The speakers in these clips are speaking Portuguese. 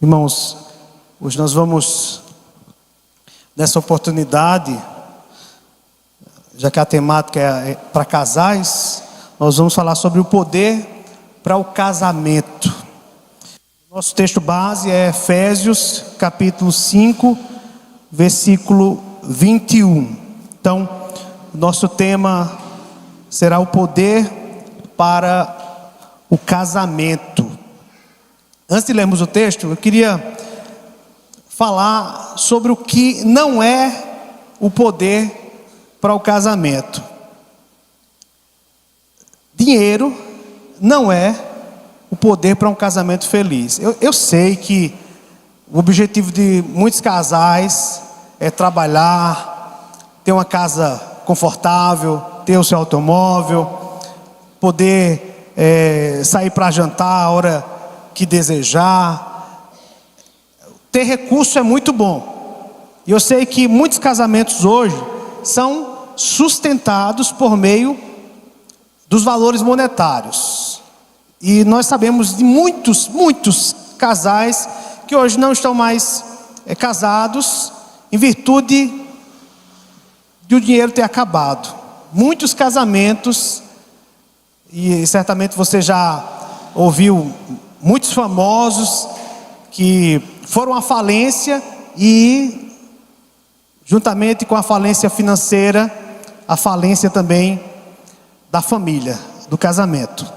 Irmãos, hoje nós vamos, nessa oportunidade, já que a temática é para casais, nós vamos falar sobre o poder para o casamento. Nosso texto base é Efésios, capítulo 5, versículo 21. Então, nosso tema será o poder para o casamento. Antes de lermos o texto, eu queria falar sobre o que não é o poder para o casamento. Dinheiro não é o poder para um casamento feliz. Eu sei que o objetivo de muitos casais é trabalhar, ter uma casa confortável, ter o seu automóvel, poder sair para jantar a hora que desejar. Ter recurso é muito bom. E eu sei que muitos casamentos hoje são sustentados por meio dos valores monetários. E nós sabemos de muitos casais que hoje não estão mais casados em virtude de o dinheiro ter acabado. Muitos casamentos, e certamente você já ouviu muitos famosos que foram à falência e, juntamente com a falência financeira, a falência também da família, do casamento.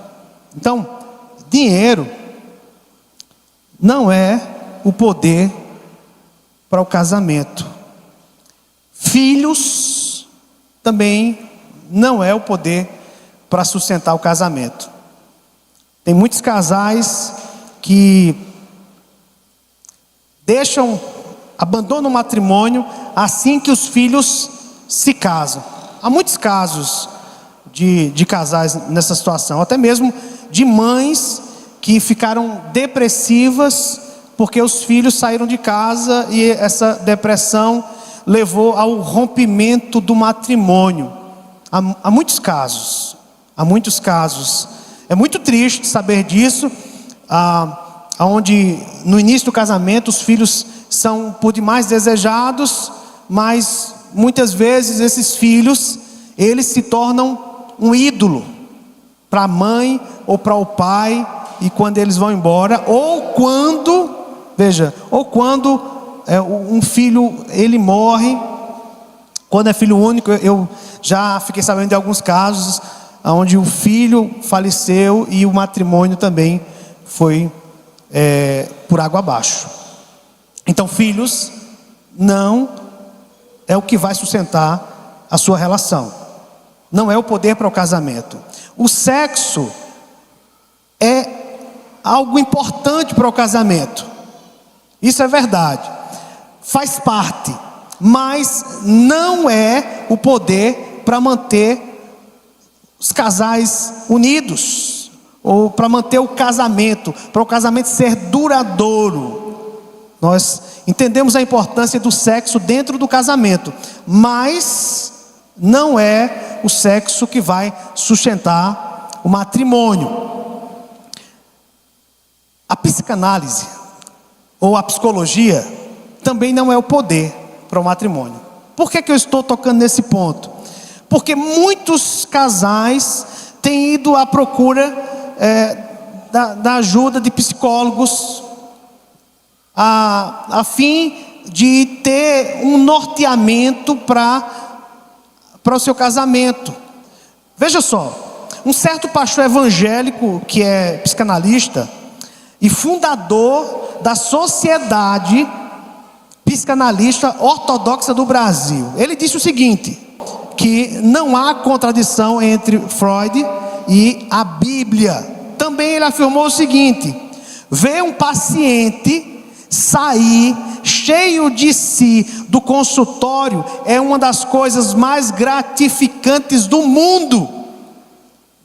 Então, dinheiro não é o poder para o casamento. Filhos também não é o poder para sustentar o casamento. Tem muitos casais que abandonam o matrimônio assim que os filhos se casam. Há muitos casos de casais nessa situação, até mesmo de mães que ficaram depressivas porque os filhos saíram de casa e essa depressão levou ao rompimento do matrimônio. Há muitos casos. É muito triste saber disso, onde no início do casamento os filhos são por demais desejados, mas muitas vezes esses filhos, eles se tornam um ídolo para a mãe ou para o pai, e quando eles vão embora, ou quando um filho ele morre, quando é filho único. Eu já fiquei sabendo de alguns casos onde o filho faleceu e o matrimônio também foi por água abaixo. Então, filhos não é o que vai sustentar a sua relação. Não é o poder para o casamento. O sexo é algo importante para o casamento. Isso é verdade. Faz parte. Mas não é o poder para manter os casais unidos, ou para manter o casamento, para o casamento ser duradouro. Nós entendemos a importância do sexo dentro do casamento, mas não é o sexo que vai sustentar o matrimônio. A psicanálise ou a psicologia também não é o poder para o matrimônio. Por que eu estou tocando nesse ponto? Porque muitos casais têm ido à procura da ajuda de psicólogos a fim de ter um norteamento para o seu casamento. Veja só, um certo pastor evangélico que é psicanalista e fundador da Sociedade Psicanalista Ortodoxa do Brasil, ele disse o seguinte: que não há contradição entre Freud e a Bíblia. Também ele afirmou o seguinte: ver um paciente sair cheio de si do consultório é uma das coisas mais gratificantes do mundo.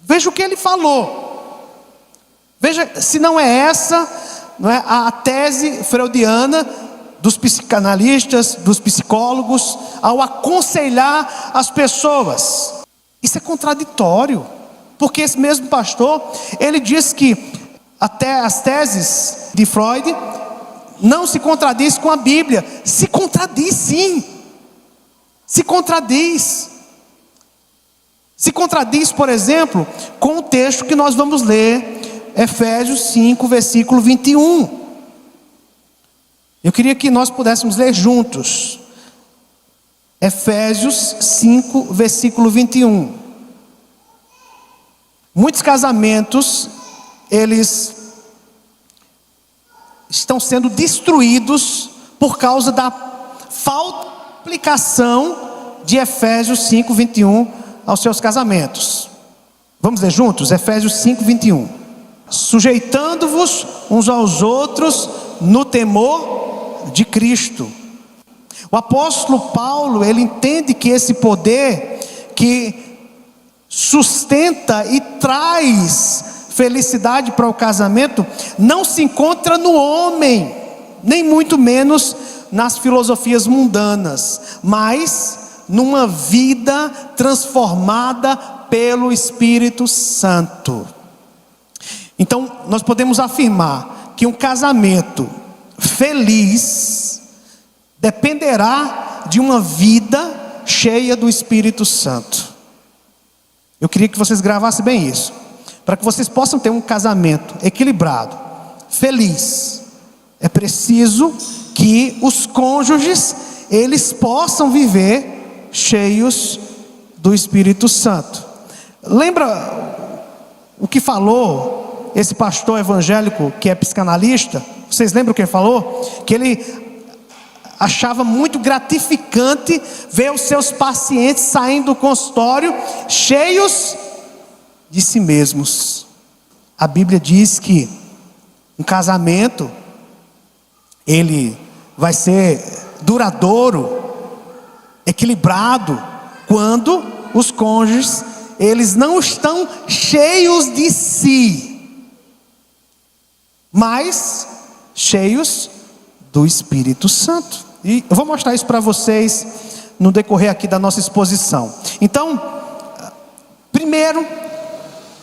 Veja o que ele falou. Veja se não é essa, não é a tese freudiana dos psicanalistas, dos psicólogos, ao aconselhar as pessoas. Isso é contraditório, porque esse mesmo pastor, ele diz que até as teses de Freud não se contradiz com a Bíblia. Se contradiz sim. Se contradiz. Se contradiz, por exemplo, com o texto que nós vamos ler, Efésios 5, versículo 21. Eu queria que nós pudéssemos ler juntos. Efésios 5, versículo 21. Muitos casamentos, eles estão sendo destruídos por causa da falta de aplicação de Efésios 5, 21 aos seus casamentos. Vamos ler juntos? Efésios 5, 21. Sujeitando-vos uns aos outros no temor de Cristo. O apóstolo Paulo, ele entende que esse poder que sustenta e traz felicidade para o casamento não se encontra no homem, nem muito menos nas filosofias mundanas, mas numa vida transformada pelo Espírito Santo. Então nós podemos afirmar que um casamento feliz dependerá de uma vida cheia do Espírito Santo. Eu queria que vocês gravassem bem isso, para que vocês possam ter um casamento equilibrado, feliz. É preciso que os cônjuges, eles possam viver cheios do Espírito Santo. Lembra o que falou esse pastor evangélico que é psicanalista? Vocês lembram o que ele falou? Que ele achava muito gratificante ver os seus pacientes saindo do consultório cheios de si mesmos. A Bíblia diz que um casamento, ele vai ser duradouro, equilibrado, quando os cônjuges, eles não estão cheios de si, mas cheios do Espírito Santo. E eu vou mostrar isso para vocês no decorrer aqui da nossa exposição. Então, primeiro,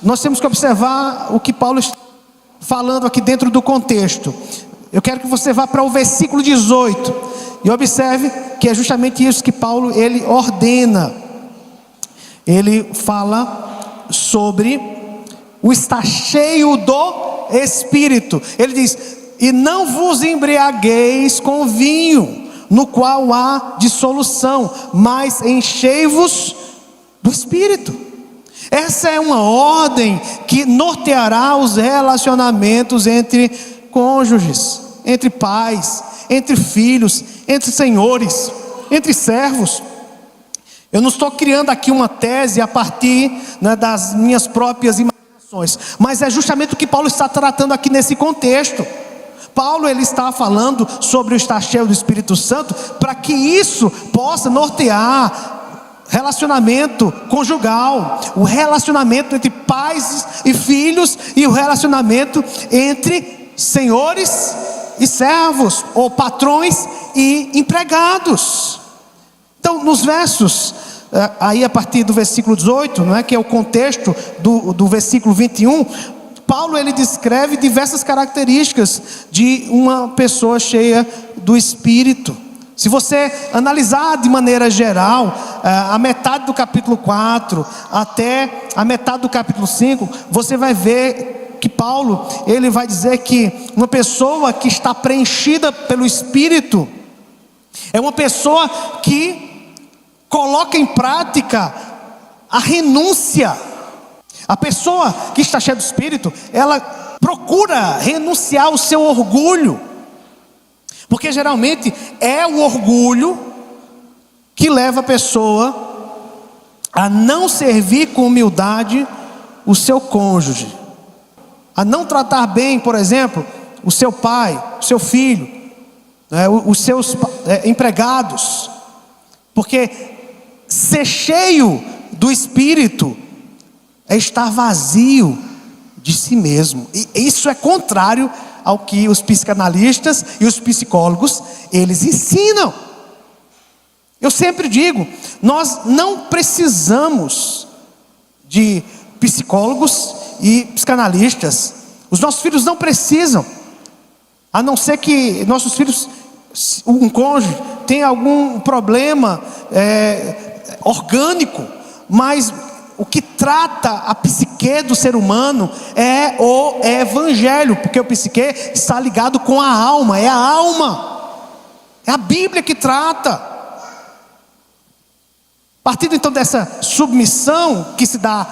nós temos que observar o que Paulo está falando aqui dentro do contexto. Eu quero que você vá para o versículo 18 e observe que é justamente isso que Paulo, ele ordena. Ele fala sobre o estar cheio do Espírito. Ele diz: e não vos embriagueis com vinho, no qual há dissolução, mas enchei-vos do Espírito. Essa é uma ordem que norteará os relacionamentos entre cônjuges, entre pais, entre filhos, entre senhores, entre servos. Eu não estou criando aqui uma tese a partir, das minhas próprias imaginações, mas é justamente o que Paulo está tratando aqui nesse contexto. Paulo, ele está falando sobre o estar cheio do Espírito Santo, para que isso possa nortear relacionamento conjugal, o relacionamento entre pais e filhos, e o relacionamento entre senhores e servos, ou patrões e empregados. Então, nos versos, aí a partir do versículo 18, que é o contexto do versículo 21, Paulo, ele descreve diversas características de uma pessoa cheia do Espírito. Se você analisar de maneira geral, a metade do capítulo 4 até a metade do capítulo 5, você vai ver que Paulo, ele vai dizer que uma pessoa que está preenchida pelo Espírito é uma pessoa que coloca em prática a renúncia. A pessoa que está cheia do Espírito, ela procura renunciar ao seu orgulho, porque geralmente é o orgulho que leva a pessoa a não servir com humildade o seu cônjuge, a não tratar bem, por exemplo, o seu pai, o seu filho, os seus empregados, porque ser cheio do Espírito é estar vazio de si mesmo. E isso é contrário ao que os psicanalistas e os psicólogos, eles ensinam. Eu sempre digo, nós não precisamos de psicólogos e psicanalistas. Os nossos filhos não precisam. A não ser que nossos filhos, um cônjuge, tenha algum problema orgânico, mas o que trata a psique do ser humano é o evangelho, porque o psique está ligado com a alma, é a alma, é a Bíblia que trata. Partindo então dessa submissão que se dá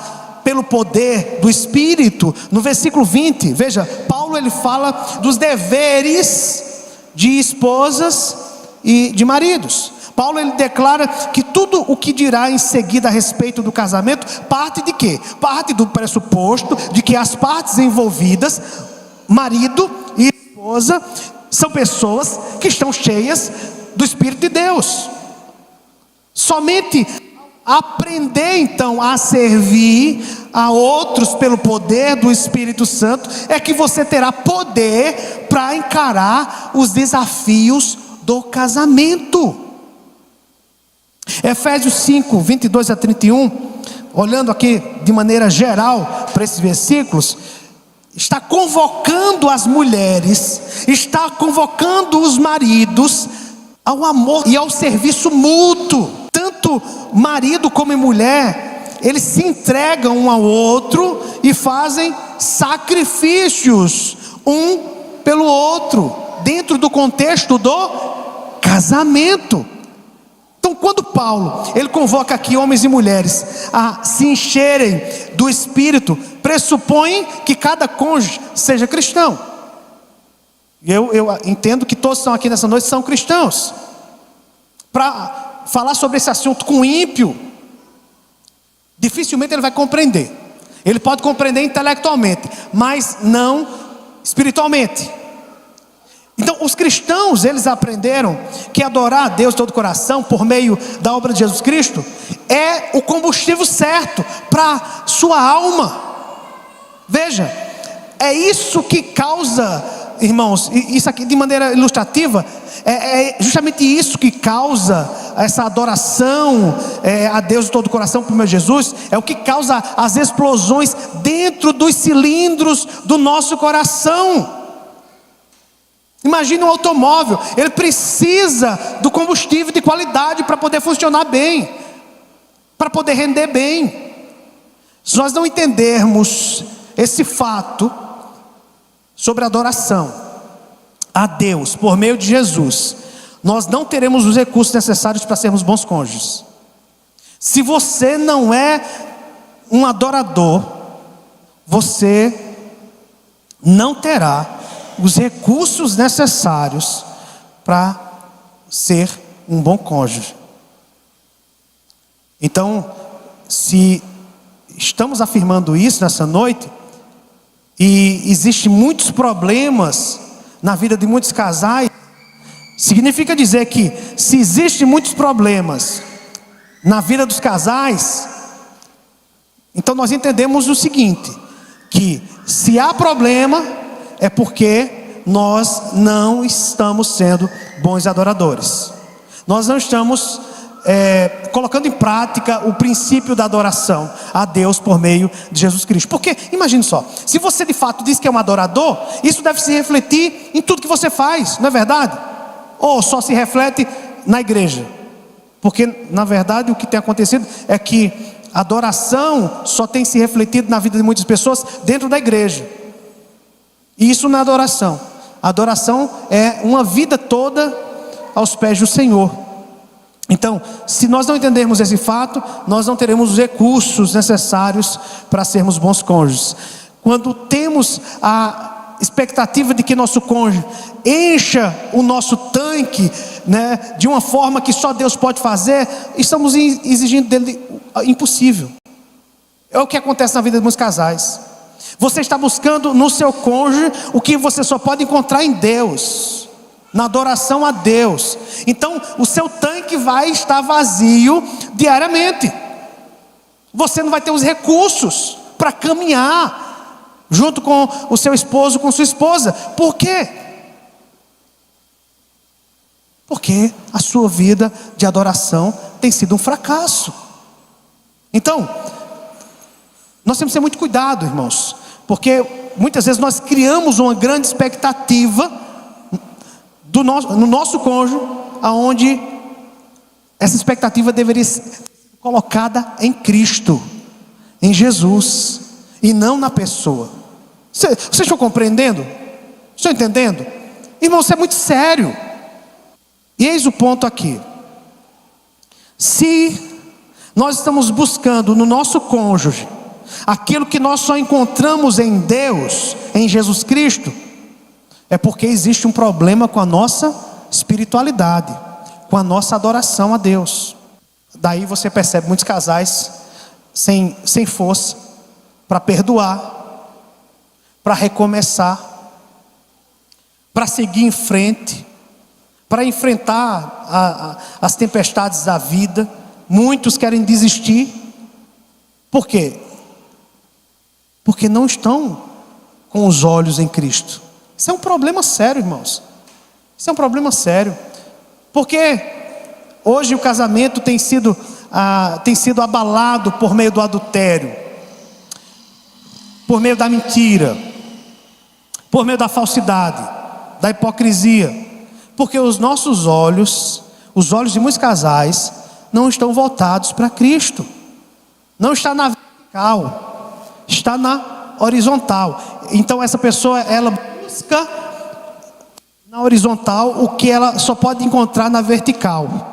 pelo poder do Espírito, no versículo 20, veja, Paulo ele fala dos deveres de esposas e de maridos. Paulo ele declara que tudo o que dirá em seguida a respeito do casamento parte de quê? Parte do pressuposto de que as partes envolvidas, marido e esposa, são pessoas que estão cheias do Espírito de Deus. Somente aprender então a servir a outros pelo poder do Espírito Santo é que você terá poder para encarar os desafios do casamento. Efésios 5, 22 a 31, olhando aqui de maneira geral para esses versículos, está convocando as mulheres, está convocando os maridos ao amor e ao serviço mútuo. Tanto marido como mulher, eles se entregam um ao outro e fazem sacrifícios um pelo outro, dentro do contexto do casamento. Então, quando Paulo, ele convoca aqui homens e mulheres a se encherem do Espírito, pressupõe que cada cônjuge seja cristão. Eu entendo que todos que estão aqui nessa noite são cristãos. Para falar sobre esse assunto com o ímpio, dificilmente ele vai compreender. Ele pode compreender intelectualmente, mas não espiritualmente. Então os cristãos, eles aprenderam que adorar a Deus de todo o coração por meio da obra de Jesus Cristo é o combustível certo para sua alma. Veja, é isso que causa, irmãos, isso aqui de maneira ilustrativa, é justamente isso que causa essa adoração a Deus de todo o coração por meio de Jesus, é o que causa as explosões dentro dos cilindros do nosso coração. Imagine um automóvel, ele precisa do combustível de qualidade para poder funcionar bem, para poder render bem. Se nós não entendermos esse fato sobre adoração a Deus por meio de Jesus, nós não teremos os recursos necessários para sermos bons cônjuges. Se você não é um adorador, você não terá os recursos necessários para ser um bom cônjuge. Então, se estamos afirmando isso nessa noite, e existem muitos problemas na vida de muitos casais, significa dizer que se existem muitos problemas na vida dos casais, então nós entendemos o seguinte, que se há problema é porque nós não estamos sendo bons adoradores. Nós não estamos colocando em prática o princípio da adoração a Deus por meio de Jesus Cristo. Porque, imagine só, se você de fato diz que é um adorador, isso deve se refletir em tudo que você faz, não é verdade? Ou só se reflete na igreja? Porque, na verdade, o que tem acontecido é que a adoração só tem se refletido na vida de muitas pessoas dentro da igreja. E isso não é adoração. A adoração é uma vida toda aos pés do Senhor. Então, se nós não entendermos esse fato, nós não teremos os recursos necessários para sermos bons cônjuges. Quando temos a expectativa de que nosso cônjuge encha o nosso tanque, né, de uma forma que só Deus pode fazer, estamos exigindo dele impossível. É o que acontece na vida de muitos casais. Você está buscando no seu cônjuge o que você só pode encontrar em Deus, na adoração a Deus. Então o seu tanque vai estar vazio diariamente. Você não vai ter os recursos para caminhar junto com o seu esposo, com sua esposa. Por quê? Porque a sua vida de adoração tem sido um fracasso. Então, nós temos que ter muito cuidado, irmãos, porque muitas vezes nós criamos uma grande expectativa no nosso cônjuge, aonde essa expectativa deveria ser colocada em Cristo, em Jesus, e não na pessoa. Vocês estão compreendendo? Estão entendendo? Irmão, isso é muito sério. E eis o ponto aqui. Se nós estamos buscando no nosso cônjuge aquilo que nós só encontramos em Deus, em Jesus Cristo, é porque existe um problema com a nossa espiritualidade, com a nossa adoração a Deus. Daí você percebe muitos casais sem força para perdoar, para recomeçar, para seguir em frente, para enfrentar as tempestades da vida. Muitos querem desistir. Por quê? Porque não estão com os olhos em Cristo. Isso é um problema sério, irmãos. Isso é um problema sério. Porque hoje o casamento tem sido abalado por meio do adultério, por meio da mentira, por meio da falsidade, da hipocrisia. Porque os nossos olhos, os olhos de muitos casais, não estão voltados para Cristo. Não está na vertical, está na horizontal. Então essa pessoa, ela busca na horizontal o que ela só pode encontrar na vertical.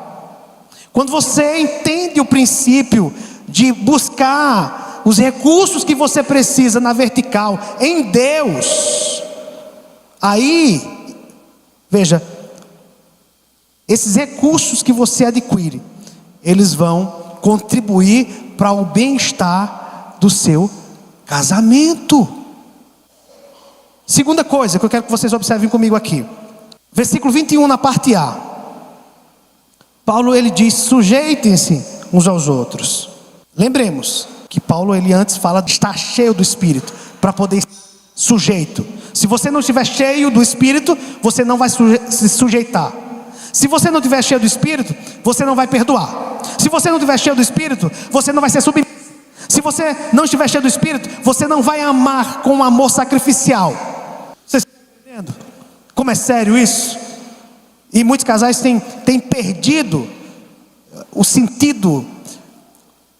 Quando você entende o princípio de buscar os recursos que você precisa na vertical em Deus, aí, veja, esses recursos que você adquire, eles vão contribuir para o bem-estar do seu casamento. Segunda coisa que eu quero que vocês observem comigo aqui, versículo 21 na parte A. Paulo, ele diz: sujeitem-se uns aos outros. Lembremos que Paulo, ele antes fala de estar cheio do Espírito, para poder ser sujeito. Se você não estiver cheio do Espírito, você não vai se sujeitar. Se você não estiver cheio do Espírito, você não vai perdoar. Se você não estiver cheio do Espírito, você não vai ser submisso. Se você não estiver cheio do Espírito, você não vai amar com um amor sacrificial. Vocês estão entendendo como é sério isso? E muitos casais têm perdido o sentido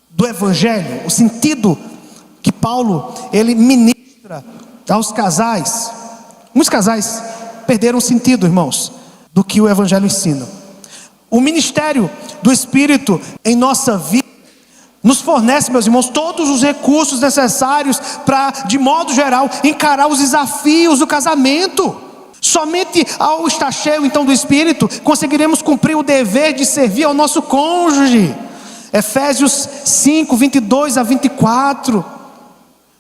do Evangelho, o sentido que Paulo, ele ministra aos casais. Muitos casais perderam o sentido, irmãos, do que o Evangelho ensina. O ministério do Espírito em nossa vida nos fornece, meus irmãos, todos os recursos necessários para, de modo geral, encarar os desafios do casamento. Somente ao estar cheio então do Espírito, conseguiremos cumprir o dever de servir ao nosso cônjuge. Efésios 5, 22 a 24,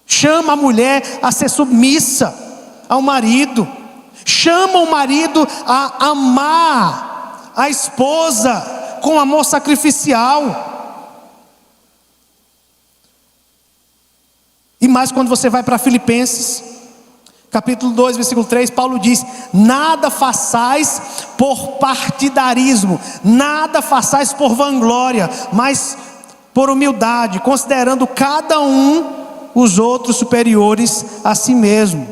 chama a mulher a ser submissa ao marido, chama o marido a amar a esposa com amor sacrificial. E mais quando você vai para Filipenses, capítulo 2, versículo 3, Paulo diz: nada façais por partidarismo, nada façais por vanglória, mas por humildade, considerando cada um os outros superiores a si mesmo.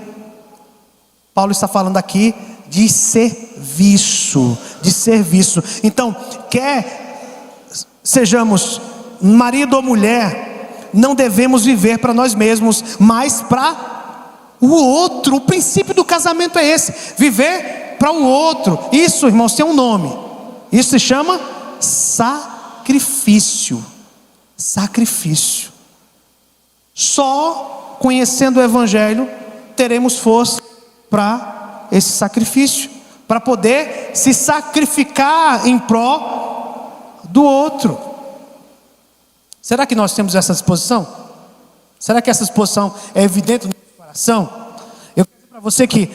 Paulo está falando aqui de serviço, de serviço. Então, quer sejamos marido ou mulher, não devemos viver para nós mesmos, mas para o outro. O princípio do casamento é esse: viver para o outro. Isso, irmãos, tem um nome. Isso se chama sacrifício. Sacrifício. Só conhecendo o Evangelho teremos força para esse sacrifício, para poder se sacrificar em prol do outro. Será que nós temos essa disposição? Será que essa disposição é evidente no nosso coração? Eu quero dizer para você que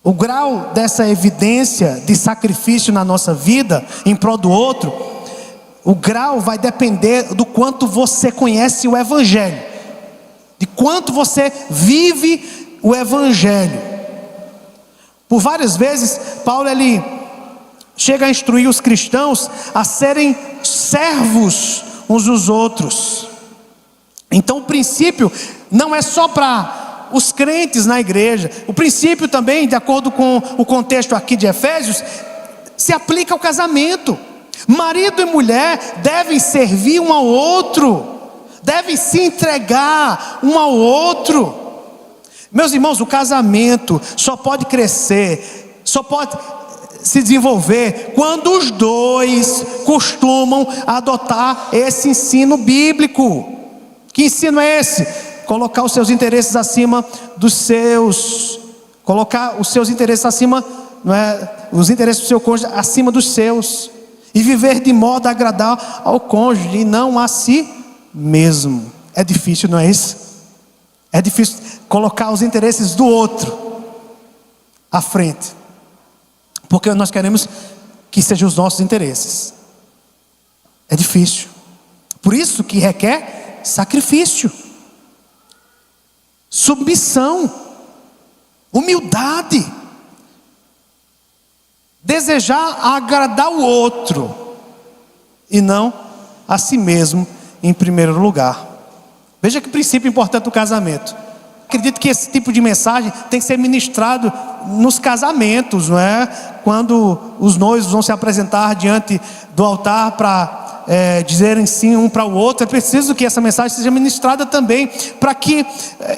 o grau dessa evidência de sacrifício na nossa vida em prol do outro, o grau vai depender do quanto você conhece o Evangelho, de quanto você vive o Evangelho. Por várias vezes Paulo, ele chega a instruir os cristãos a serem servos uns dos outros. Então o princípio não é só para os crentes na igreja. O princípio também, de acordo com o contexto aqui de Efésios, se aplica ao casamento. Marido e mulher devem servir um ao outro, devem se entregar um ao outro. Meus irmãos, o casamento só pode crescer, só pode se desenvolver quando os dois costumam adotar esse ensino bíblico. Que ensino é esse? Colocar os seus interesses acima dos seus, colocar os seus interesses acima, não é, os interesses do seu cônjuge acima dos seus, e viver de modo a agradar ao cônjuge e não a si mesmo. É difícil, não é isso? É difícil colocar os interesses do outro à frente, porque nós queremos que sejam os nossos interesses. É difícil. Por isso que requer sacrifício, submissão, humildade, desejar agradar o outro e não a si mesmo em primeiro lugar. Veja que princípio importante do casamento. Acredito que esse tipo de mensagem tem que ser ministrado nos casamentos, não é? Quando os noivos vão se apresentar diante do altar para dizerem sim um para o outro, é preciso que essa mensagem seja ministrada também, para que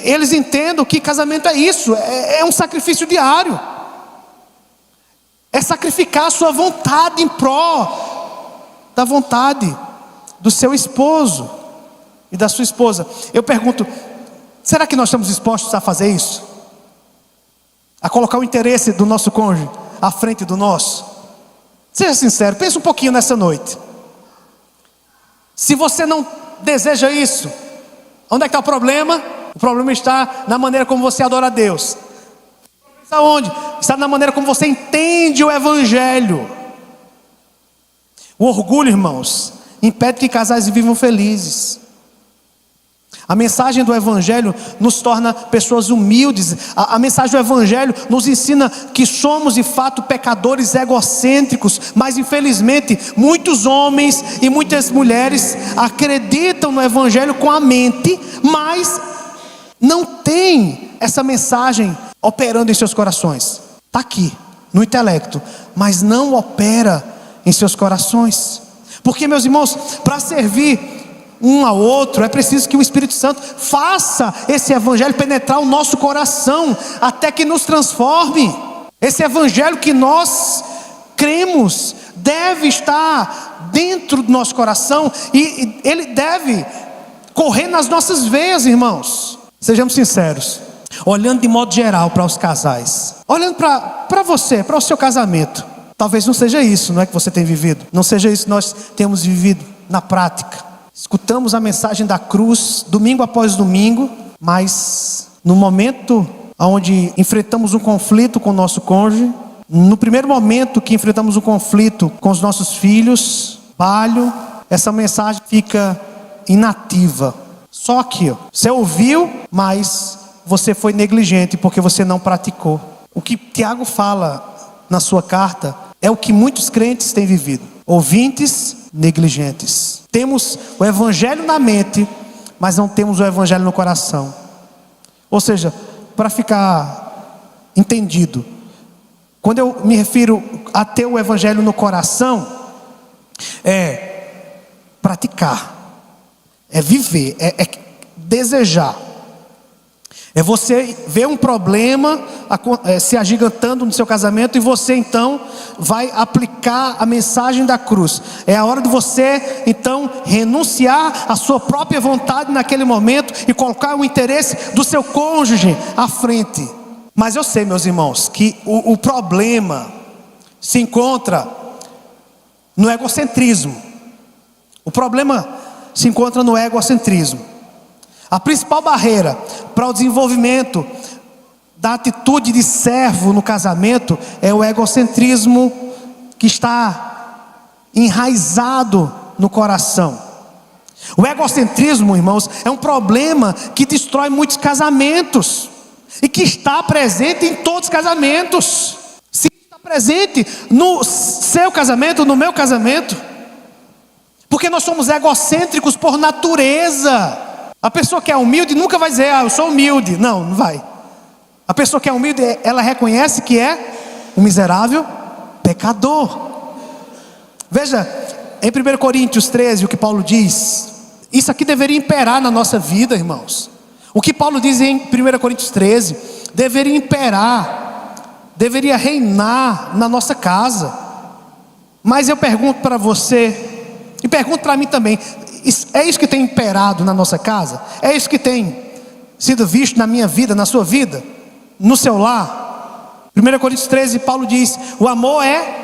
eles entendam que casamento é isso, é um sacrifício diário, é sacrificar a sua vontade em prol da vontade do seu esposo e da sua esposa. Eu pergunto, será que nós estamos dispostos a fazer isso? A colocar o interesse do nosso cônjuge à frente do nosso? Seja sincero, pense um pouquinho nessa noite. Se você não deseja isso, onde é que está o problema? O problema está na maneira como você adora a Deus. O problema está onde? Está na maneira como você entende o Evangelho. O orgulho, irmãos, impede que casais vivam felizes. A mensagem do Evangelho nos torna pessoas humildes. A mensagem do Evangelho nos ensina que somos de fato pecadores egocêntricos. Mas infelizmente muitos homens e muitas mulheres acreditam no Evangelho com a mente, mas não tem essa mensagem operando em seus corações. Está aqui, no intelecto, mas não opera em seus corações. Porque, meus irmãos, para servir um ao outro, é preciso que o Espírito Santo faça esse Evangelho penetrar o nosso coração, até que nos transforme. Esse Evangelho que nós cremos, deve estar dentro do nosso coração, e ele deve correr nas nossas veias, irmãos. Sejamos sinceros, olhando de modo geral para os casais, olhando para você, para o seu casamento, talvez não seja isso, não é que você tem vivido, não seja isso que nós temos vivido na prática. Escutamos a mensagem da cruz domingo após domingo, mas no momento onde enfrentamos um conflito com o nosso cônjuge, no primeiro momento que enfrentamos um conflito com os nossos filhos, essa mensagem fica inativa. Só aqui, você ouviu, mas você foi negligente porque você não praticou. O que Tiago fala na sua carta é o que muitos crentes têm vivido: ouvintes negligentes. Temos o Evangelho na mente, mas não temos o Evangelho no coração. Ou seja, para ficar entendido, quando eu me refiro a ter o Evangelho no coração, é praticar, é viver, é desejar. É você ver um problema se agigantando no seu casamento, e você então vai aplicar a mensagem da cruz. É a hora de você então renunciar à sua própria vontade naquele momento e colocar o interesse do seu cônjuge à frente. Mas eu sei, meus irmãos, que o problema se encontra no egocentrismo. O problema se encontra no egocentrismo. A principal barreira para o desenvolvimento da atitude de servo no casamento é o egocentrismo que está enraizado no coração. O egocentrismo, irmãos, é um problema que destrói muitos casamentos e que está presente em todos os casamentos. Se está presente no seu casamento, no meu casamento, porque nós somos egocêntricos por natureza. A pessoa que é humilde nunca vai dizer, eu sou humilde. Não, não vai. A pessoa que é humilde, ela reconhece que é um miserável pecador. Veja, em 1 Coríntios 13, o que Paulo diz, isso aqui deveria imperar na nossa vida, irmãos. O que Paulo diz em 1 Coríntios 13, deveria imperar, deveria reinar na nossa casa. Mas eu pergunto para você, e pergunto para mim também, é isso que tem imperado na nossa casa? É isso que tem sido visto na minha vida, na sua vida, no seu lar? 1 Coríntios 13, Paulo diz, o amor é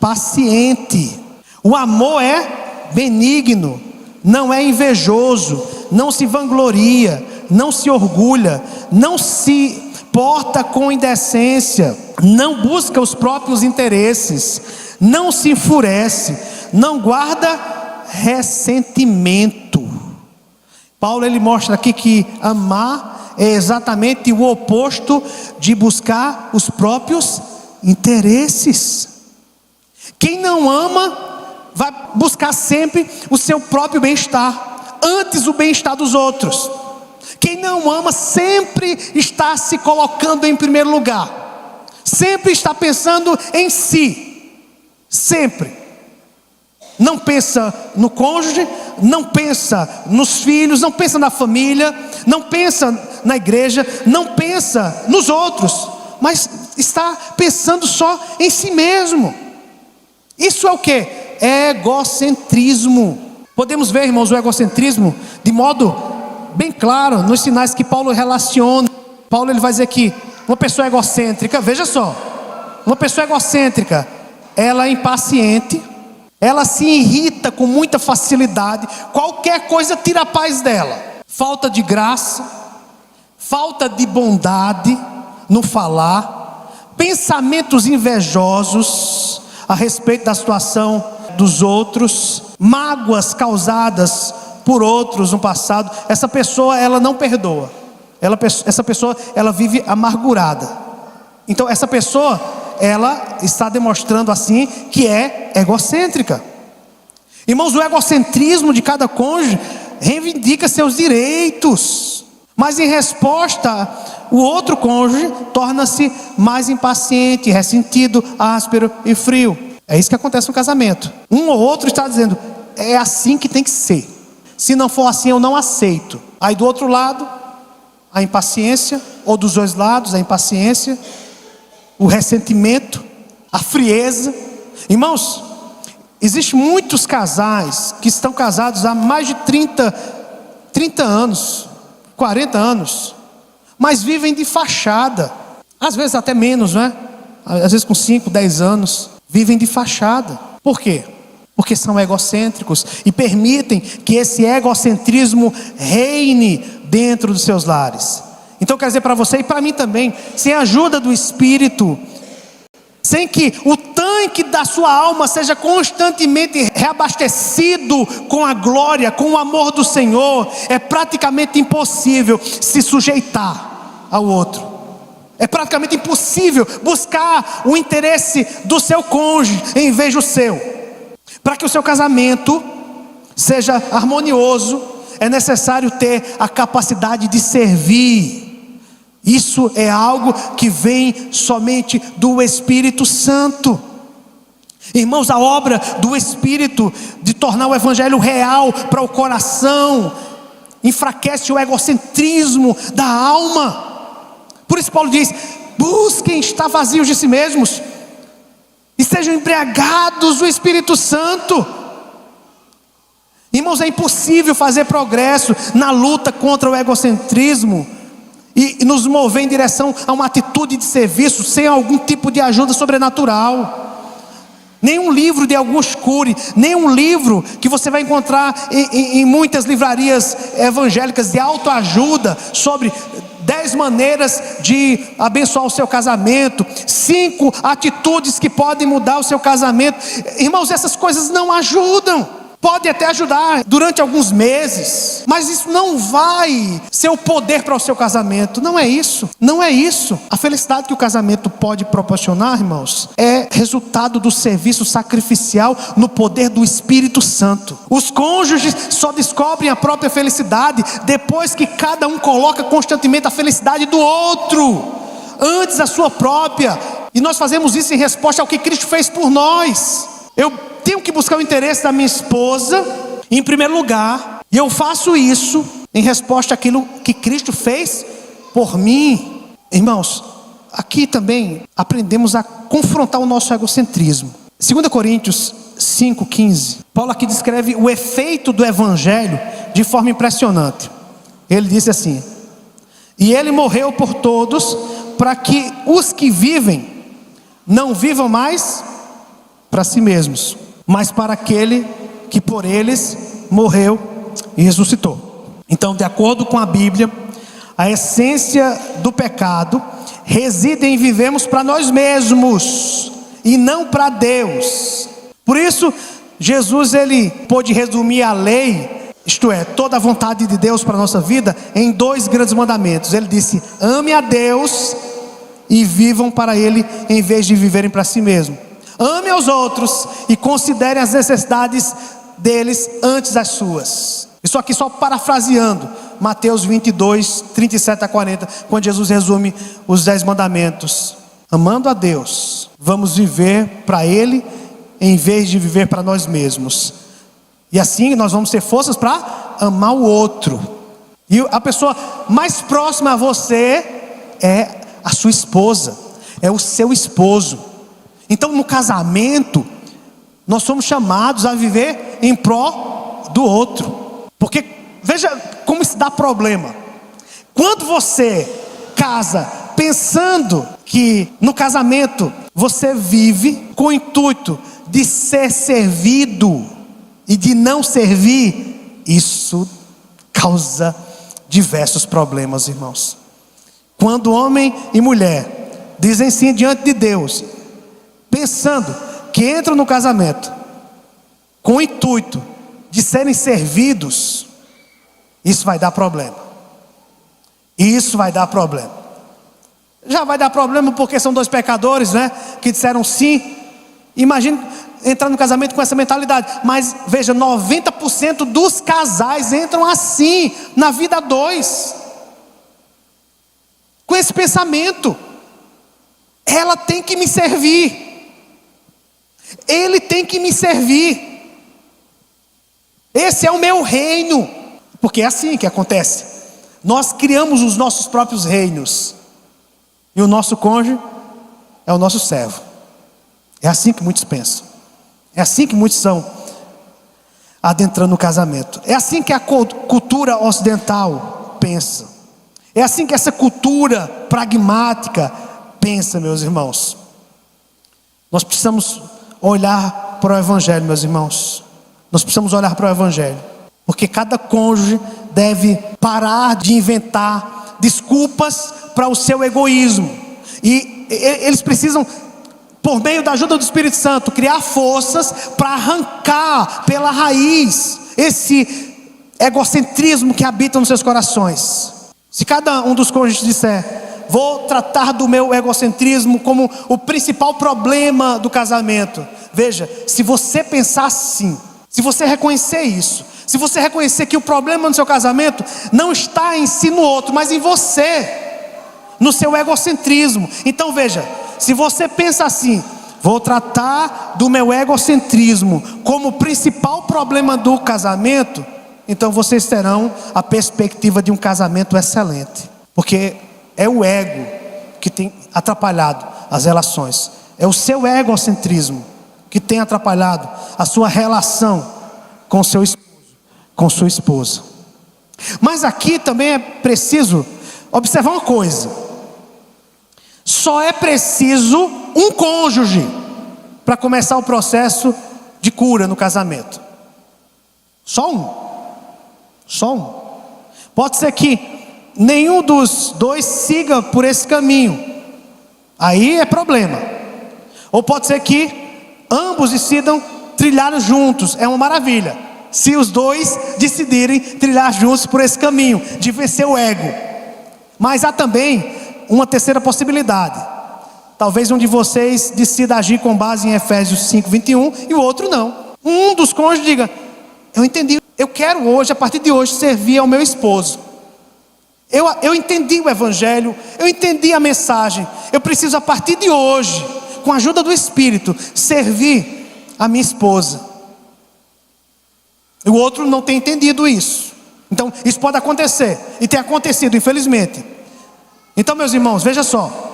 paciente, o amor é benigno, não é invejoso, não se vangloria, não se orgulha, não se porta com indecência, não busca os próprios interesses, não se enfurece, não guarda ressentimento. Paulo ele mostra aqui que amar é exatamente o oposto de buscar os próprios interesses. Quem não ama vai buscar sempre o seu próprio bem-estar, antes o bem-estar dos outros. Quem não ama sempre está se colocando em primeiro lugar, sempre está pensando em si, sempre. Não pensa no cônjuge, não pensa nos filhos, não pensa na família, não pensa na igreja, não pensa nos outros, mas está pensando só em si mesmo. Isso é o que? Egocentrismo. Podemos ver, irmãos, o egocentrismo de modo bem claro nos sinais que Paulo relaciona. Paulo ele vai dizer que uma pessoa egocêntrica, veja só, uma pessoa egocêntrica, ela é impaciente, ela se irrita com muita facilidade, qualquer coisa tira a paz dela. Falta de graça, falta de bondade no falar, pensamentos invejosos a respeito da situação dos outros, mágoas causadas por outros no passado. Essa pessoa ela não perdoa, essa pessoa ela vive amargurada. Então essa pessoa ela está demonstrando assim que é egocêntrica. Irmãos, o egocentrismo de cada cônjuge reivindica seus direitos, mas em resposta o outro cônjuge torna-se mais impaciente, ressentido, áspero e frio. É isso que acontece no casamento. Um ou outro está dizendo, é assim que tem que ser, se não for assim eu não aceito. Aí do outro lado a impaciência, ou dos dois lados a impaciência, o ressentimento, a frieza. Irmãos, existem muitos casais que estão casados há mais de 30 anos, 40 anos, mas vivem de fachada, às vezes até menos, não é? Às vezes com 5, 10 anos, vivem de fachada. Por quê? Porque são egocêntricos e permitem que esse egocentrismo reine dentro dos seus lares. Então eu quero dizer para você e para mim também, sem a ajuda do Espírito, sem que o tanque da sua alma seja constantemente reabastecido com a glória, com o amor do Senhor, é praticamente impossível se sujeitar ao outro. É praticamente impossível buscar o interesse do seu cônjuge em vez do seu. Para que o seu casamento seja harmonioso, é necessário ter a capacidade de servir. Isso é algo que vem somente do Espírito Santo. Irmãos, a obra do Espírito de tornar o Evangelho real para o coração enfraquece o egocentrismo da alma. Por isso Paulo diz, busquem estar vazios de si mesmos e sejam embriagados do Espírito Santo. Irmãos, é impossível fazer progresso na luta contra o egocentrismo e nos mover em direção a uma atitude de serviço sem algum tipo de ajuda sobrenatural. Nenhum livro de Auguste Cury, nenhum livro que você vai encontrar em muitas livrarias evangélicas de autoajuda sobre 10 maneiras de abençoar o seu casamento, 5 atitudes que podem mudar o seu casamento. Irmãos, essas coisas não ajudam. Pode até ajudar durante alguns meses, mas isso não vai ser o poder para o seu casamento. Não é isso, não é isso. A felicidade que o casamento pode proporcionar, irmãos, é resultado do serviço sacrificial no poder do Espírito Santo. Os cônjuges só descobrem a própria felicidade depois que cada um coloca constantemente a felicidade do outro antes a sua própria. E nós fazemos isso em resposta ao que Cristo fez por nós. Eu tenho que buscar o interesse da minha esposa em primeiro lugar, e eu faço isso em resposta àquilo que Cristo fez por mim. Irmãos, aqui também aprendemos a confrontar o nosso egocentrismo. 2 Coríntios 5,15, Paulo aqui descreve o efeito do evangelho de forma impressionante. Ele disse assim: e ele morreu por todos, para que os que vivem não vivam mais para si mesmos, mas para aquele que por eles morreu e ressuscitou. Então, de acordo com a Bíblia, a essência do pecado reside em vivermos para nós mesmos e não para Deus. Por isso, Jesus ele pôde resumir a lei, isto é, toda a vontade de Deus para a nossa vida, em 2 grandes mandamentos. Ele disse: ame a Deus e vivam para Ele em vez de viverem para si mesmo. Ame aos outros e considerem as necessidades deles antes das suas. Isso aqui só parafraseando Mateus 22, 37 a 40, quando Jesus resume os 10 mandamentos. Amando a Deus, vamos viver para Ele em vez de viver para nós mesmos. E assim nós vamos ter forças para amar o outro. E a pessoa mais próxima a você é a sua esposa, é o seu esposo. Então no casamento nós somos chamados a viver em prol do outro. Porque veja como isso dá problema. Quando você casa pensando que no casamento você vive com o intuito de ser servido e de não servir, isso causa diversos problemas, irmãos. Quando homem e mulher dizem sim diante de Deus, pensando que entram no casamento com o intuito de serem servidos, isso vai dar problema. Isso vai dar problema. Já vai dar problema porque são 2 pecadores, né? Que disseram sim. Imagine entrar no casamento com essa mentalidade. Mas veja, 90% dos casais entram assim na vida 2, com esse pensamento: ela tem que me servir, ele tem que me servir, esse é o meu reino. Porque é assim que acontece. Nós criamos os nossos próprios reinos, e o nosso cônjuge é o nosso servo. É assim que muitos pensam. É assim que muitos estão adentrando no casamento. É assim que a cultura ocidental pensa. É assim que essa cultura pragmática pensa, meus irmãos. Nós precisamos olhar para o Evangelho, meus irmãos. Nós precisamos olhar para o Evangelho. Porque cada cônjuge deve parar de inventar desculpas para o seu egoísmo. E eles precisam, por meio da ajuda do Espírito Santo, criar forças para arrancar pela raiz esse egocentrismo que habita nos seus corações. Se cada um dos cônjuges disser: vou tratar do meu egocentrismo como o principal problema do casamento. Veja, se você pensar assim, se você reconhecer isso, se você reconhecer que o problema no seu casamento não está em si no outro, mas em você, no seu egocentrismo. Então veja, se você pensa assim: vou tratar do meu egocentrismo como o principal problema do casamento, então vocês terão a perspectiva de um casamento excelente. Porque é o ego que tem atrapalhado as relações. É o seu egocentrismo que tem atrapalhado a sua relação com seu esposo, com sua esposa. Mas aqui também é preciso observar uma coisa: só é preciso um cônjuge para começar o processo de cura no casamento. Só um. Só um. Pode ser que nenhum dos 2 siga por esse caminho, aí é problema. Ou pode ser que ambos decidam trilhar juntos, é uma maravilha. Se os 2 decidirem trilhar juntos por esse caminho de vencer o ego. Mas há também uma terceira possibilidade: Talvez um de vocês decida agir com base em Efésios 5:21 e o outro não. Um dos cônjuges diga: eu entendi, eu quero hoje, a partir de hoje, servir ao meu esposo. Eu entendi o Evangelho, eu entendi a mensagem. Eu preciso, a partir de hoje, com a ajuda do Espírito, servir a minha esposa. O outro não tem entendido isso. Então, isso pode acontecer, e tem acontecido, infelizmente. Então, meus irmãos, veja só.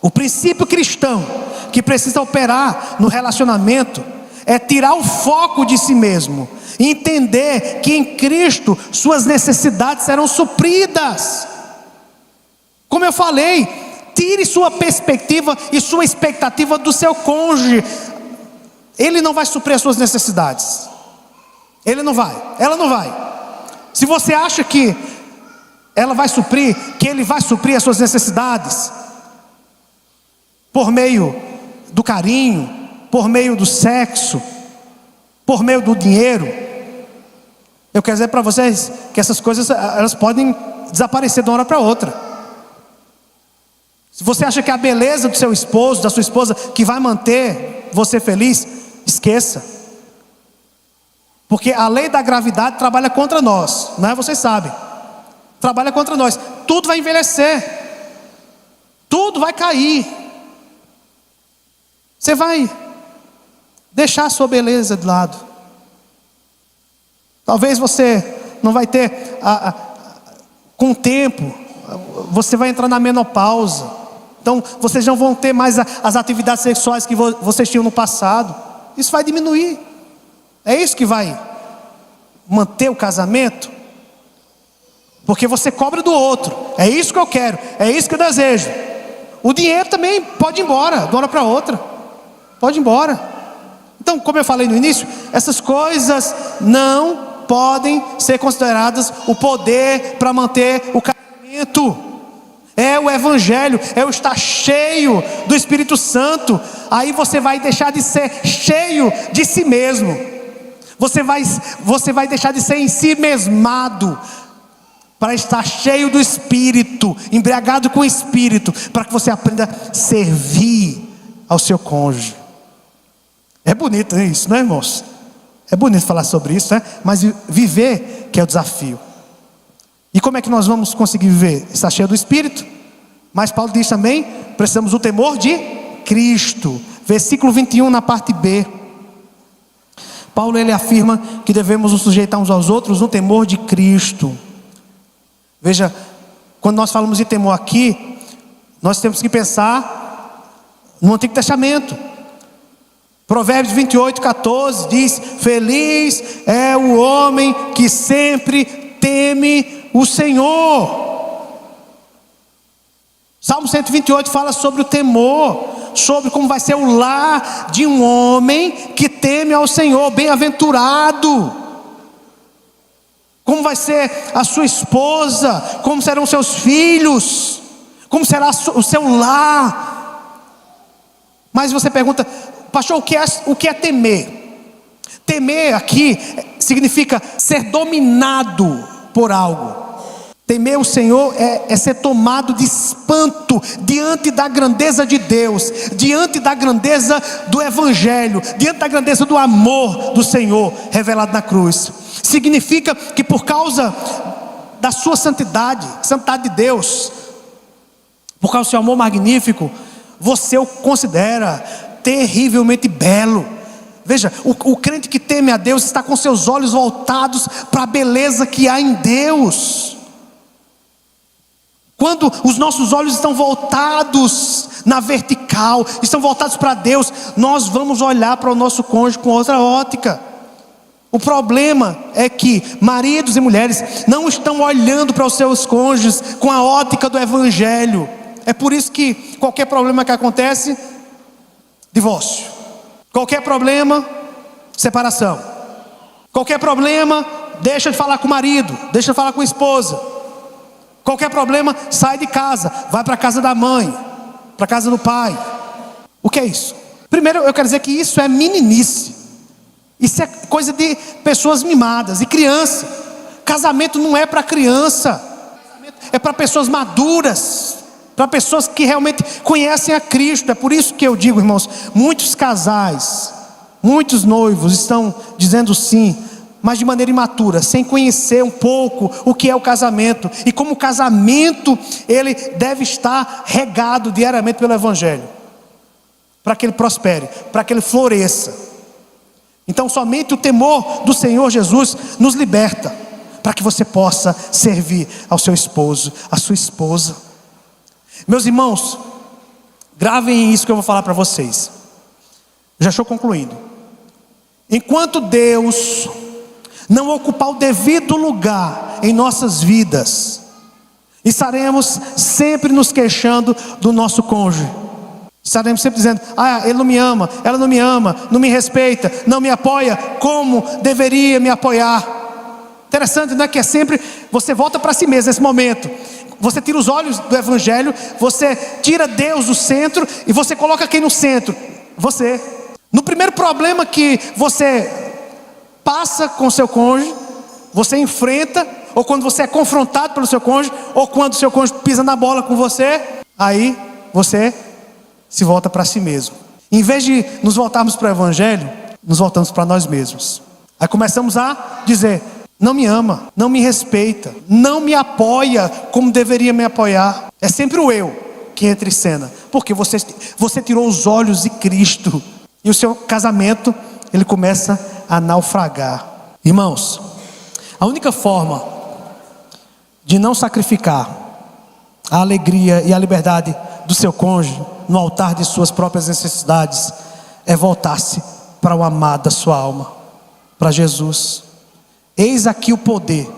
O princípio cristão que precisa operar no relacionamento é tirar o foco de si mesmo e entender que em Cristo suas necessidades serão supridas. Como eu falei, tire sua perspectiva e sua expectativa do seu cônjuge. Ele não vai suprir as suas necessidades. Ele não vai, ela não vai. Se você acha que ela vai suprir, que ele vai suprir as suas necessidades por meio do carinho, por meio do sexo, por meio do dinheiro, eu quero dizer para vocês que essas coisas, elas podem desaparecer de uma hora para outra. Se você acha que a beleza do seu esposo, da sua esposa, que vai manter você feliz, esqueça. Porque a lei da gravidade trabalha contra nós, não é? Vocês sabem. Trabalha contra nós. Tudo vai envelhecer. Tudo vai cair. Você vai deixar a sua beleza de lado. Talvez você não vai ter, com o tempo, você vai entrar na menopausa. Então, vocês não vão ter mais as atividades sexuais que vocês tinham no passado. Isso vai diminuir. É isso que vai manter o casamento. Porque você cobra do outro. É isso que eu quero, é isso que eu desejo. O dinheiro também pode ir embora, de uma hora para outra. Pode ir embora. Então, como eu falei no início, essas coisas não podem ser consideradas o poder para manter o casamento. É o Evangelho, é o estar cheio do Espírito Santo. Aí você vai deixar de ser cheio de si mesmo. Você vai deixar de ser em si mesmado, para estar cheio do Espírito, embriagado com o Espírito, para que você aprenda a servir ao seu cônjuge. É bonito isso, não é, irmãos? É bonito falar sobre isso, né? Mas viver que é o desafio. E como é que nós vamos conseguir viver? Estar cheio do Espírito. Mas Paulo diz também, precisamos do temor de Cristo. Versículo 21 na parte B. Paulo, ele afirma que devemos nos sujeitar uns aos outros no temor de Cristo. Veja, quando nós falamos de temor aqui, nós temos que pensar no Antigo Testamento. Provérbios 28:14 diz: feliz é o homem que sempre teme o Senhor. Salmo 128 fala sobre o temor, sobre como vai ser o lar de um homem que teme ao Senhor. Bem-aventurado. Como vai ser a sua esposa, como serão seus filhos, como será o seu lar. Mas você pergunta: pastor, o que é temer? Temer aqui significa ser dominado por algo. Temer o Senhor é ser tomado de espanto diante da grandeza de Deus, diante da grandeza do Evangelho, diante da grandeza do amor do Senhor revelado na cruz. Significa que por causa da sua santidade, santidade de Deus, por causa do seu amor magnífico, você o considera terrivelmente belo. Veja, o crente que teme a Deus está com seus olhos voltados para a beleza que há em Deus. Quando os nossos olhos estão voltados na vertical, estão voltados para Deus, nós vamos olhar para o nosso cônjuge com outra ótica. O problema é que maridos e mulheres não estão olhando para os seus cônjuges com a ótica do Evangelho. É por isso que qualquer problema que acontece, divórcio. Qualquer problema, separação. Qualquer problema, deixa de falar com o marido, deixa de falar com a esposa. Qualquer problema, sai de casa, vai para a casa da mãe, para a casa do pai. O que é isso? Primeiro, eu quero dizer que isso é meninice. Isso é coisa de pessoas mimadas e criança. Casamento não é para criança, é para pessoas maduras. para pessoas que realmente conhecem a Cristo. É por isso que eu digo, irmãos, muitos casais, muitos noivos estão dizendo sim, mas de maneira imatura, sem conhecer um pouco o que é o casamento, e como o casamento, ele deve estar regado diariamente pelo Evangelho, para que ele prospere, para que ele floresça. Então somente o temor do Senhor Jesus nos liberta, para que você possa servir ao seu esposo, à sua esposa. Meus irmãos, gravem isso que eu vou falar para vocês. Já estou concluindo. Enquanto Deus não ocupar o devido lugar em nossas vidas, estaremos sempre nos queixando do nosso cônjuge. Estaremos sempre dizendo: ele não me ama, ela não me ama, não me respeita, não me apoia como deveria me apoiar. Interessante, não é que é sempre, você volta para si mesmo nesse momento. Você tira os olhos do Evangelho, você tira Deus do centro e você coloca quem no centro? Você. No primeiro problema que você passa com o seu cônjuge, você enfrenta, ou quando você é confrontado pelo seu cônjuge, ou quando o seu cônjuge pisa na bola com você, aí você se volta para si mesmo. Em vez de nos voltarmos para o Evangelho, nos voltamos para nós mesmos. Aí começamos a dizer: não me ama, não me respeita, não me apoia como deveria me apoiar. É sempre o eu que entra em cena, porque você tirou os olhos de Cristo, e o seu casamento, ele começa a naufragar. Irmãos, a única forma de não sacrificar a alegria e a liberdade do seu cônjuge no altar de suas próprias necessidades é voltar-se para o amado da sua alma, para Jesus. Eis aqui o poder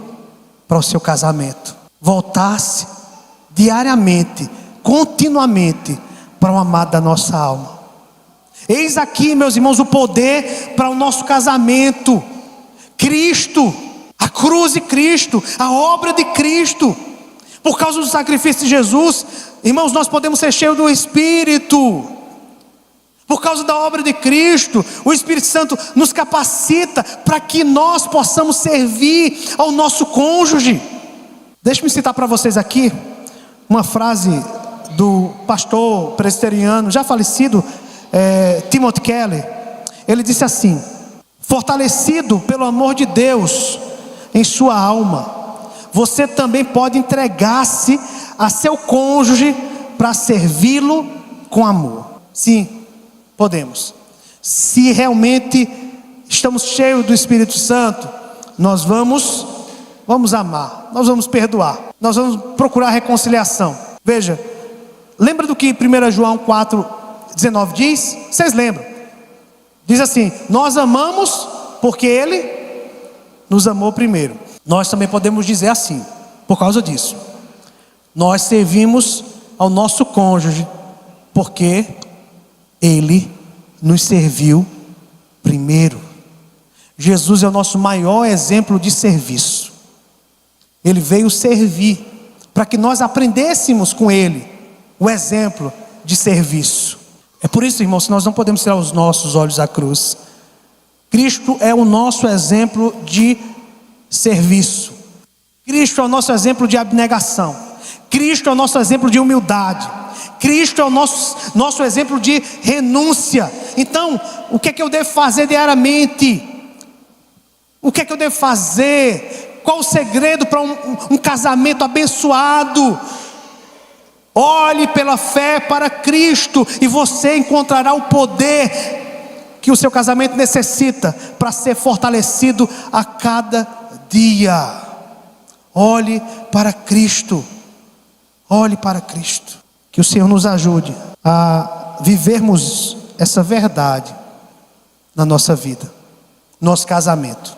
para o seu casamento: voltar-se diariamente, continuamente para o amado da nossa alma. Eis aqui, meus irmãos, o poder para o nosso casamento: Cristo, a cruz de Cristo, a obra de Cristo. Por causa do sacrifício de Jesus, irmãos, nós podemos ser cheios do Espírito. Por causa da obra de Cristo, o Espírito Santo nos capacita para que nós possamos servir ao nosso cônjuge. Deixe-me citar para vocês aqui uma frase do pastor presbiteriano já falecido, Timothy Keller. Ele disse assim: fortalecido pelo amor de Deus em sua alma, você também pode entregar-se a seu cônjuge para servi-lo com amor. Sim, podemos. Se realmente estamos cheios do Espírito Santo, nós vamos amar, nós vamos perdoar, nós vamos procurar reconciliação. Veja, lembra do que 1 João 4,19 diz? Vocês lembram? Diz assim: nós amamos porque Ele nos amou primeiro. Nós também podemos dizer assim, por causa disso: nós servimos ao nosso cônjuge porque Ele nos serviu primeiro. Jesus é o nosso maior exemplo de serviço. Ele veio servir, para que nós aprendêssemos com Ele o exemplo de serviço. É por isso, irmãos, que nós não podemos tirar os nossos olhos da cruz. Cristo é o nosso exemplo de serviço. Cristo é o nosso exemplo de abnegação. Cristo é o nosso exemplo de humildade. Cristo é o nosso exemplo de renúncia. Então, o que é que eu devo fazer diariamente? O que é que eu devo fazer? Qual o segredo para um casamento abençoado? Olhe pela fé para Cristo e você encontrará o poder que o seu casamento necessita para ser fortalecido a cada dia. Olhe para Cristo. Olhe para Cristo. Que o Senhor nos ajude a vivermos essa verdade na nossa vida, nosso casamento.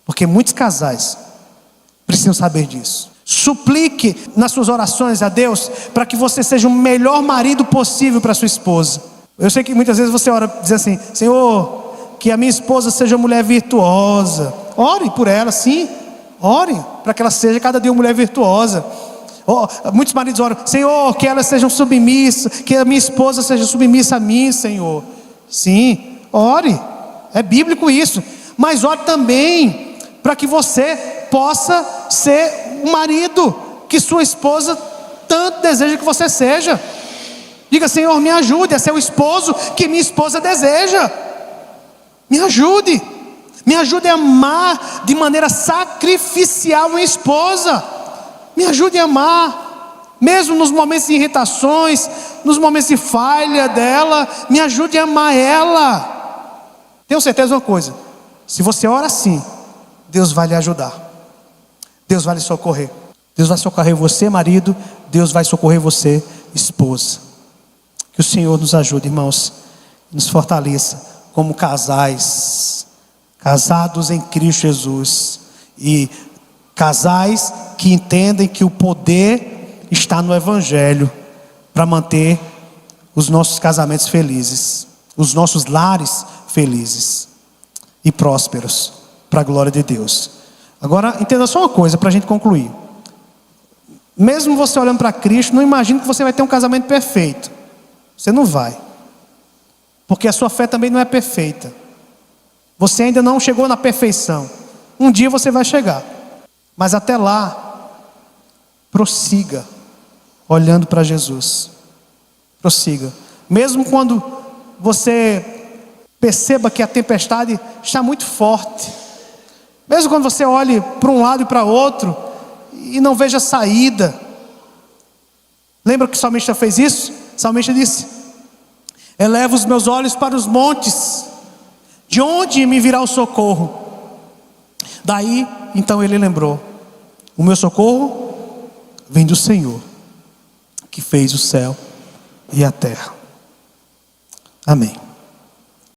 Porque muitos casais precisam saber disso. Suplique nas suas orações a Deus para que você seja o melhor marido possível para sua esposa. Eu sei que muitas vezes você ora, diz assim: Senhor, que a minha esposa seja uma mulher virtuosa. Ore por ela, sim. Ore para que ela seja cada dia uma mulher virtuosa. Muitos maridos oram: Senhor, que elas sejam submissas, que a minha esposa seja submissa a mim, Senhor. Sim, ore. É bíblico isso. Mas ore também para que você possa ser um marido que sua esposa tanto deseja que você seja. Diga: Senhor, me ajude a ser o esposo que minha esposa deseja. Me ajude a amar de maneira sacrificial minha esposa. Me ajude a amar, mesmo nos momentos de irritações, nos momentos de falha dela. Me ajude a amar ela. Tenho certeza de uma coisa: se você ora assim, Deus vai lhe ajudar, Deus vai lhe socorrer. Deus vai socorrer você, marido. Deus vai socorrer você, esposa. Que o Senhor nos ajude, irmãos, nos fortaleça como casais, casados em Cristo Jesus, e casais que entendem que o poder está no Evangelho para manter os nossos casamentos felizes, os nossos lares felizes e prósperos, para a glória de Deus. Agora, entenda só uma coisa para a gente concluir. Mesmo você olhando para Cristo, não imagine que você vai ter um casamento perfeito. Você não vai, porque a sua fé também não é perfeita. Você ainda não chegou na perfeição. Um dia você vai chegar, mas até lá, prossiga olhando para Jesus. Prossiga, mesmo quando você perceba que a tempestade está muito forte, mesmo quando você olhe para um lado e para outro e não veja saída. Lembra que o salmista fez isso? O salmista disse: eleva os meus olhos para os montes, de onde me virá o socorro? Daí, então ele lembrou: o meu socorro vem do Senhor, que fez o céu e a terra. Amém.